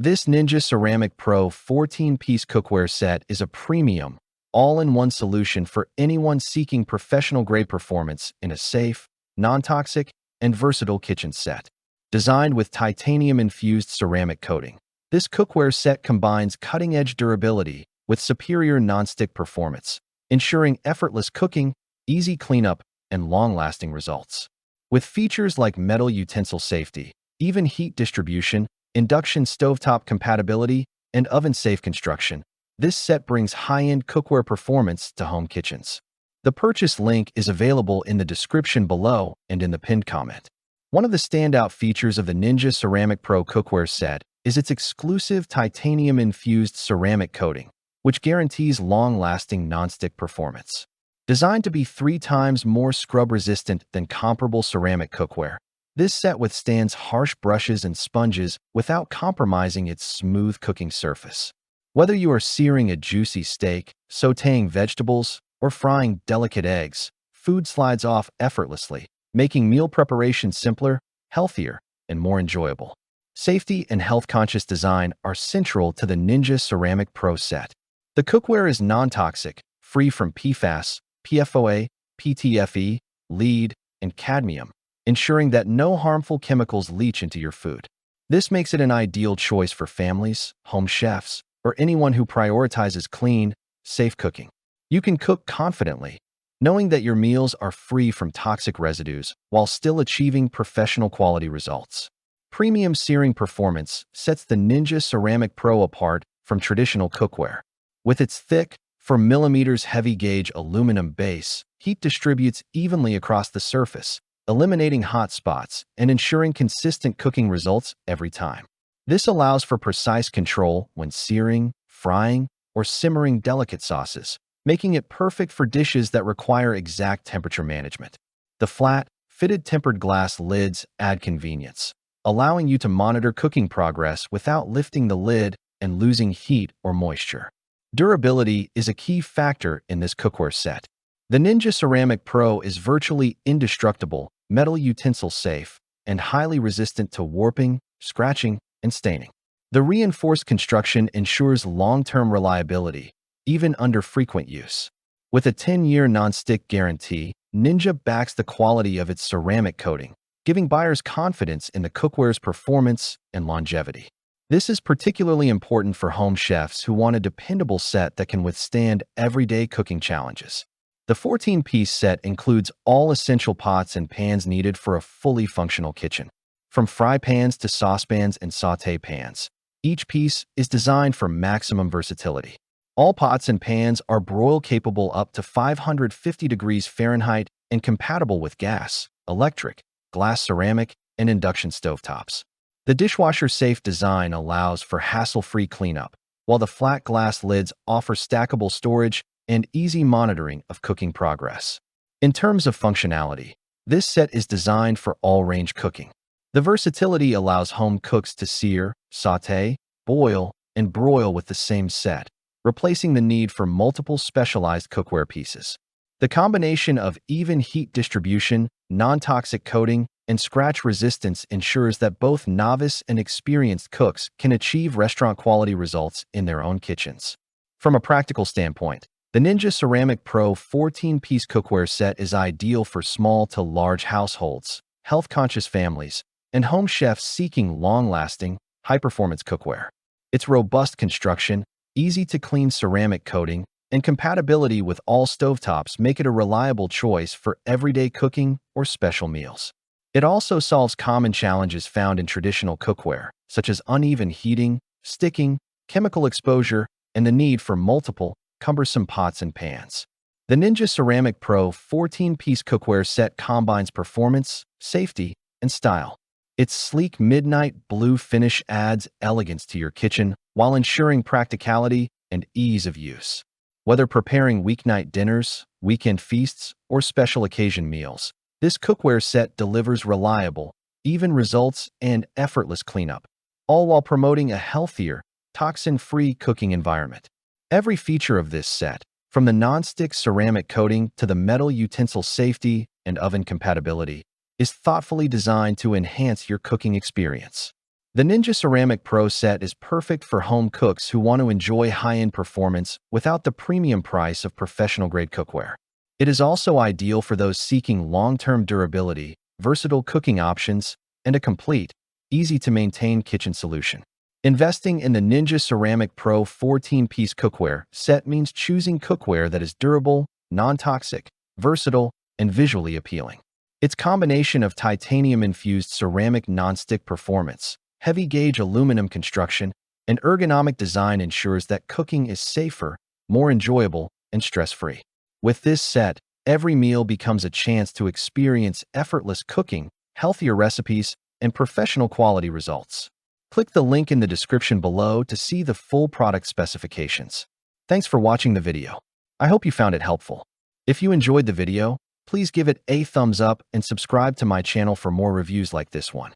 This Ninja Ceramic Pro 14-piece cookware set is a premium, all-in-one solution for anyone seeking professional-grade performance in a safe, non-toxic, and versatile kitchen set. Designed with titanium-infused ceramic coating, this cookware set combines cutting-edge durability with superior non-stick performance, ensuring effortless cooking, easy cleanup, and long-lasting results. With features like metal utensil safety, even heat distribution, induction stovetop compatibility, and oven-safe construction, this set brings high-end cookware performance to home kitchens. The purchase link is available in the description below and in the pinned comment. One of the standout features of the Ninja Ceramic Pro cookware set is its exclusive titanium-infused ceramic coating, which guarantees long-lasting non-stick performance. Designed to be 3 times more scrub-resistant than comparable ceramic cookware, this set withstands harsh brushes and sponges without compromising its smooth cooking surface. Whether you are searing a juicy steak, sautéing vegetables, or frying delicate eggs, food slides off effortlessly, making meal preparation simpler, healthier, and more enjoyable. Safety and health-conscious design are central to the Ninja Ceramic Pro set. The cookware is non-toxic, free from PFAS, PFOA, PTFE, lead, and cadmium, ensuring that no harmful chemicals leach into your food. This makes it an ideal choice for families, home chefs, or anyone who prioritizes clean, safe cooking. You can cook confidently, knowing that your meals are free from toxic residues while still achieving professional quality results. Premium searing performance sets the Ninja Ceramic Pro apart from traditional cookware. With its thick, 4mm heavy-gauge aluminum base, heat distributes evenly across the surface, eliminating hot spots and ensuring consistent cooking results every time. This allows for precise control when searing, frying, or simmering delicate sauces, making it perfect for dishes that require exact temperature management. The flat, fitted tempered glass lids add convenience, allowing you to monitor cooking progress without lifting the lid and losing heat or moisture. Durability is a key factor in this cookware set. The Ninja Ceramic Pro is virtually indestructible, metal utensil safe, and highly resistant to warping, scratching, and staining. The reinforced construction ensures long-term reliability, even under frequent use. With a 10-year non-stick guarantee, Ninja backs the quality of its ceramic coating, giving buyers confidence in the cookware's performance and longevity. This is particularly important for home chefs who want a dependable set that can withstand everyday cooking challenges. The 14-piece set includes all essential pots and pans needed for a fully functional kitchen. From fry pans to saucepans and sauté pans, each piece is designed for maximum versatility. All pots and pans are broil-capable up to 550 degrees Fahrenheit and compatible with gas, electric, glass ceramic, and induction stovetops. The dishwasher-safe design allows for hassle-free cleanup, while the flat glass lids offer stackable storage and easy monitoring of cooking progress. In terms of functionality, this set is designed for all-range cooking. The versatility allows home cooks to sear, sauté, boil, and broil with the same set, replacing the need for multiple specialized cookware pieces. The combination of even heat distribution, non-toxic coating, and scratch resistance ensures that both novice and experienced cooks can achieve restaurant-quality results in their own kitchens. From a practical standpoint, the Ninja Ceramic Pro 14-piece cookware set is ideal for small to large households, health-conscious families, and home chefs seeking long-lasting, high-performance cookware. Its robust construction, easy-to-clean ceramic coating, and compatibility with all stovetops make it a reliable choice for everyday cooking or special meals. It also solves common challenges found in traditional cookware, such as uneven heating, sticking, chemical exposure, and the need for multiple, cumbersome pots and pans. The Ninja Ceramic Pro 14-piece cookware set combines performance, safety, and style. Its sleek midnight blue finish adds elegance to your kitchen while ensuring practicality and ease of use. Whether preparing weeknight dinners, weekend feasts, or special occasion meals, this cookware set delivers reliable, even results and effortless cleanup, all while promoting a healthier, toxin-free cooking environment. Every feature of this set, from the non-stick ceramic coating to the metal utensil safety and oven compatibility, is thoughtfully designed to enhance your cooking experience. The Ninja Ceramic Pro set is perfect for home cooks who want to enjoy high-end performance without the premium price of professional-grade cookware. It is also ideal for those seeking long-term durability, versatile cooking options, and a complete, easy-to-maintain kitchen solution. Investing in the Ninja Ceramic Pro 14-piece cookware set means choosing cookware that is durable, non-toxic, versatile, and visually appealing. Its combination of titanium-infused ceramic nonstick performance, heavy-gauge aluminum construction, and ergonomic design ensures that cooking is safer, more enjoyable, and stress-free. With this set, every meal becomes a chance to experience effortless cooking, healthier recipes, and professional quality results. Click the link in the description below to see the full product specifications. Thanks for watching the video. I hope you found it helpful. If you enjoyed the video, please give it a thumbs up and subscribe to my channel for more reviews like this one.